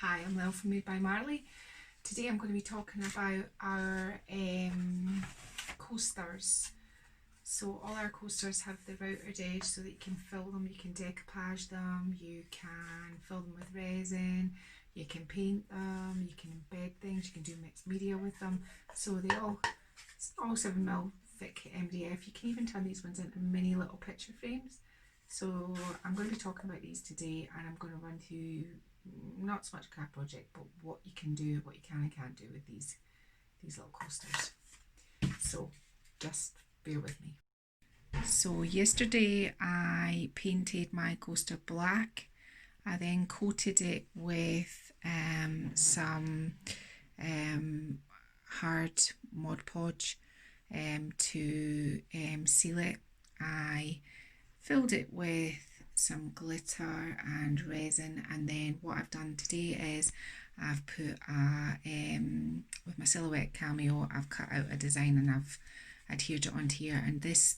Hi, I'm Lil from Made by Marley. Today I'm going to be talking about our coasters. So all our coasters have the routed edge so that you can fill them, you can decoupage them, you can fill them with resin, you can paint them, you can embed things, you can do mixed media with them. So it's all 7mm thick MDF. You can even turn these ones into mini little picture frames. So I'm going to be talking about these today, and I'm going to run through not so much craft project, but what you can do, what you can and can't do with these little coasters. So just bear with me. So yesterday I painted my coaster black. I then coated it with some hard Mod Podge to seal it. I filled it with some glitter and resin, and then what I've done today is I've put with my silhouette cameo, I've cut out a design and I've adhered it onto here. And this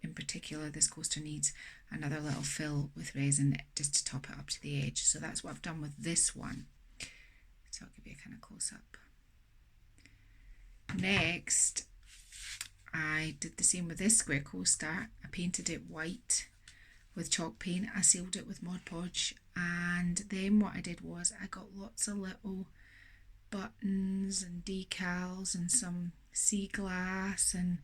in particular, this coaster needs another little fill with resin just to top it up to the edge. So that's what I've done with this one. So I'll give you a kind of close up. Next, I did the same with this square coaster. I painted it white with chalk paint. I sealed it with Mod Podge, and then what I did was I got lots of little buttons and decals and some sea glass and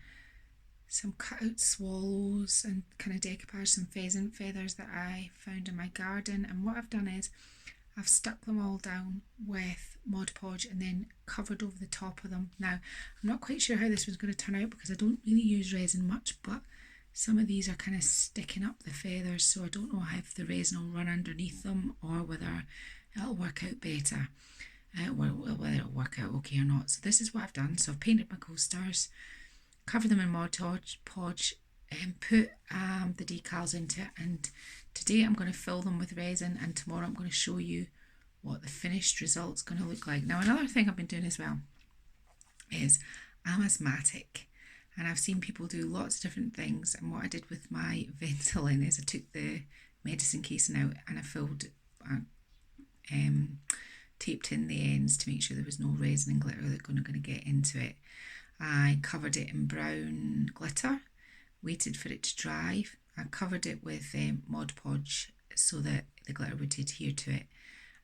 some cut out swallows and kind of decoupage some pheasant feathers that I found in my garden. And what I've done is I've stuck them all down with Mod Podge and then covered over the top of them. Now, I'm not quite sure how this one's going to turn out because I don't really use resin much, but some of these are kind of sticking up the feathers, so I don't know if the resin will run underneath them or whether it'll work out better, whether it'll work out okay or not. So this is what I've done. So I've painted my coasters, covered them in Mod Podge, and put the decals into it. And today I'm going to fill them with resin, and tomorrow I'm going to show you what the finished result's going to look like. Now, another thing I've been doing as well is I'm asthmatic, and I've seen people do lots of different things. And what I did with my ventolin is I took the medicine casing out and I filled, taped in the ends to make sure there was no resin and glitter that going to get into it. I covered it in brown glitter, waited for it to dry. I covered it with Mod Podge so that the glitter would adhere to it.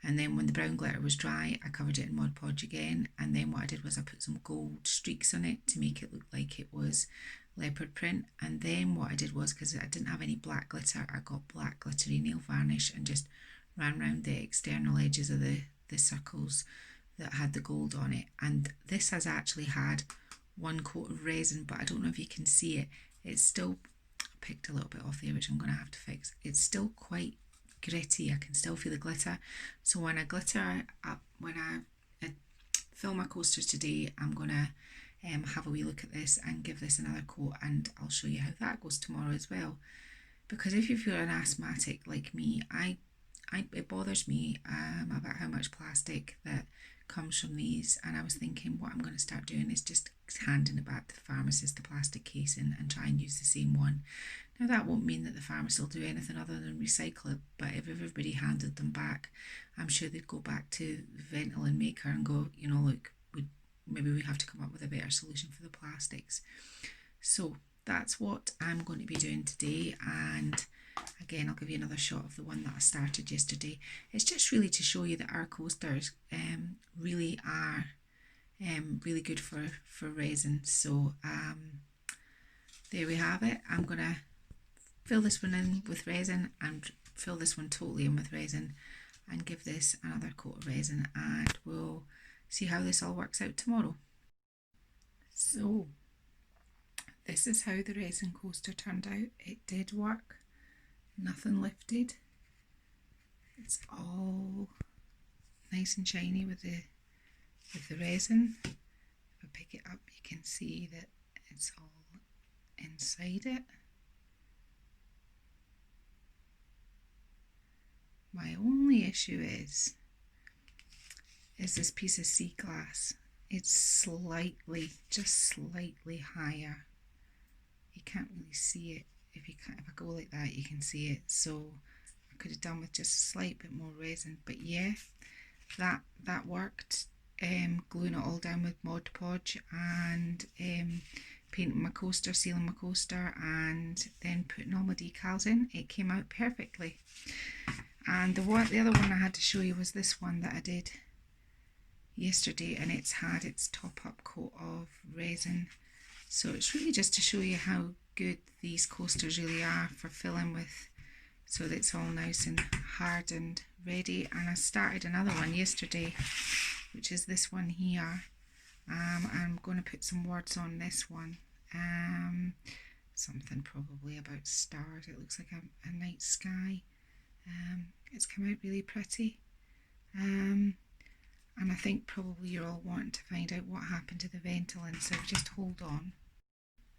And then when the brown glitter was dry, I covered it in Mod Podge again. And then what I did was I put some gold streaks on it to make it look like it was leopard print. And then what I did was, because I didn't have any black glitter, I got black glittery nail varnish and just ran around the external edges of the circles that had the gold on it. And this has actually had one coat of resin, but I don't know if you can see it. It's still picked a little bit off there, which I'm going to have to fix. It's still quite gritty. I can still feel the glitter. So when I fill my coasters today, I'm going to have a wee look at this and give this another coat, and I'll show you how that goes tomorrow as well. Because if you're an asthmatic like me, it bothers me about how much plastic that comes from these, and I was thinking what I'm going to start doing is just handing it back to the pharmacist, the plastic casing, and try and use the same one. Now that won't mean that the pharmacist will do anything other than recycle it, but if everybody handed them back, I'm sure they'd go back to the ventolin maker and go, look, maybe we have to come up with a better solution for the plastics. So that's what I'm going to be doing today, and again I'll give you another shot of the one that I started yesterday. It's just really to show you that our coasters really are really good for resin. So there we have it. I'm going to fill this one in with resin and fill this one totally in with resin and give this another coat of resin, and we'll see how this all works out tomorrow. So this is how the resin coaster turned out. It did work. Nothing lifted. It's all nice and shiny with the resin. If I pick it up, you can see that it's all inside it. My only issue is this piece of sea glass. It's just slightly higher. You can't really see it. If I go like that, you can see it. So I could have done with just a slight bit more resin. But yeah, that worked. Gluing it all down with Mod Podge and painting my coaster, sealing my coaster, and then putting all my decals in. It came out perfectly. And the other one I had to show you was this one that I did yesterday, and it's had its top up coat of resin. So it's really just to show you how good these coasters really are for filling with, so that it's all nice and hard and ready. And I started another one yesterday, which is this one here. I'm going to put some words on this one. Something probably about stars. It looks like a night sky. It's come out really pretty. And I think probably you're all wanting to find out what happened to the ventolin, so just hold on.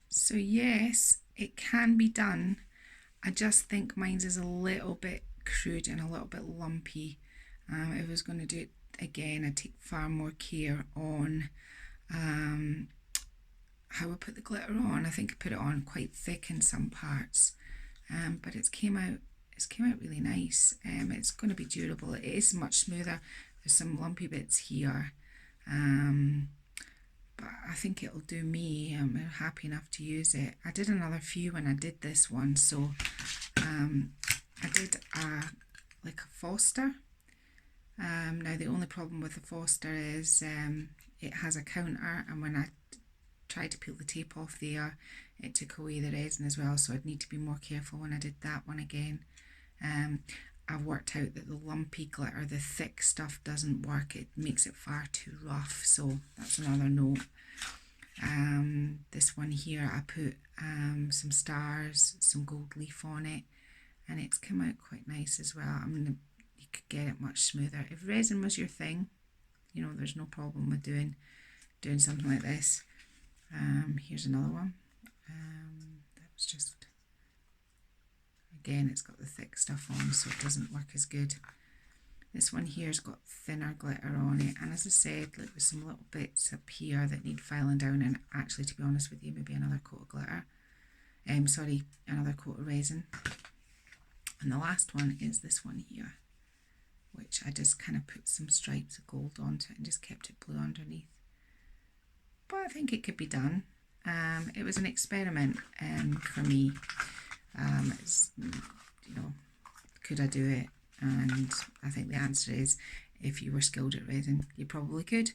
So yes, it can be done. I just think mine's is a little bit crude and a little bit lumpy. If I was going to do it again, I'd take far more care on how I put the glitter on. I think I put it on quite thick in some parts, but it's came out really nice. It's going to be durable. It is much smoother. There's some lumpy bits here, but I think it'll do me. I'm happy enough to use it. I did another few when I did this one, so I did like a Foster. Now the only problem with the Foster is it has a counter, and when I tried to peel the tape off there, it took away the resin as well, so I'd need to be more careful when I did that one again. I've worked out that the lumpy glitter, the thick stuff, doesn't work. It makes it far too rough, so that's another note. This one here, I put some stars, some gold leaf on it, and it's come out quite nice as well. I mean, you could get it much smoother. If resin was your thing, you know, there's no problem with doing something like this. Here's another one. That was just, again, it's got the thick stuff on, so it doesn't work as good. This one here's got thinner glitter on it, and as I said, look, there's some little bits up here that need filing down, and actually, to be honest with you, maybe another coat of glitter. Another coat of resin. And the last one is this one here, which I just kind of put some stripes of gold onto it and just kept it blue underneath. But I think it could be done. It was an experiment for me. It's, you know, could I do it? And I think the answer is, if you were skilled at resin, you probably could.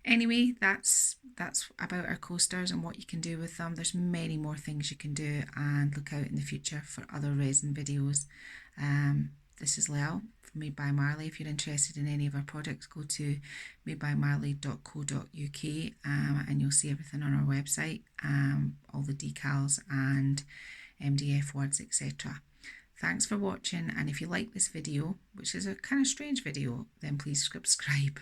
Anyway, that's about our coasters and what you can do with them. There's many more things you can do, and look out in the future for other resin videos. This is Lel from Made by Marley. If you're interested in any of our products, go to madebymarley.co.uk and you'll see everything on our website, all the decals and MDF words, etc. Thanks for watching, and if you like this video, which is a kind of strange video, then please subscribe.